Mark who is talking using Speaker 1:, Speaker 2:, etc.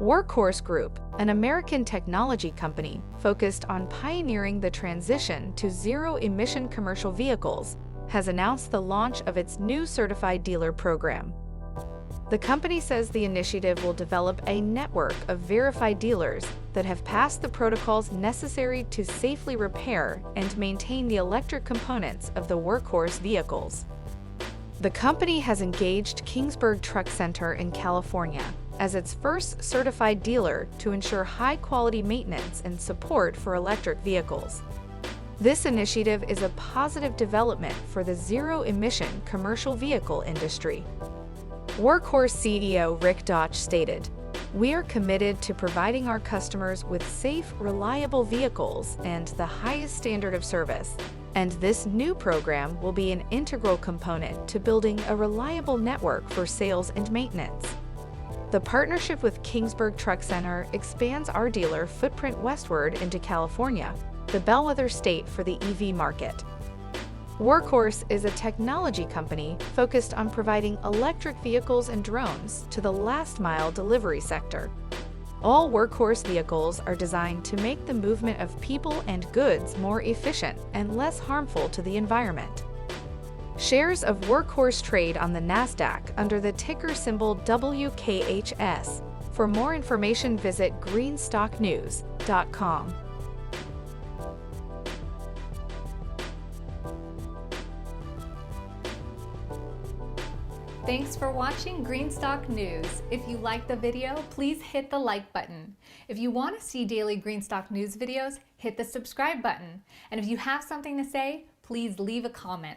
Speaker 1: Workhorse Group, an American technology company focused on pioneering the transition to zero-emission commercial vehicles, has announced the launch of its new certified dealer program. The company says the initiative will develop a network of verified dealers that have passed the protocols necessary to safely repair and maintain the electric components of the Workhorse vehicles. The company has engaged Kingsburg Truck Center in California as its first certified dealer to ensure high-quality maintenance and support for electric vehicles. This initiative is a positive development for the zero-emission commercial vehicle industry. Workhorse CEO Rick Dauch stated, "We are committed to providing our customers with safe, reliable vehicles and the highest standard of service, and this new program will be an integral component to building a reliable network for sales and maintenance." The partnership with Kingsburg Truck Center expands our dealer footprint westward into California, the bellwether state for the EV market. Workhorse is a technology company focused on providing electric vehicles and drones to the last-mile delivery sector. All Workhorse vehicles are designed to make the movement of people and goods more efficient and less harmful to the environment. Shares of Workhorse trade on the NASDAQ under the ticker symbol WKHS. For more information, visit greenstocknews.com.
Speaker 2: Thanks for watching Greenstock News. If you liked the video, please hit the like button. If you want to see daily Greenstock News videos, hit the subscribe button. And if you have something to say, please leave a comment.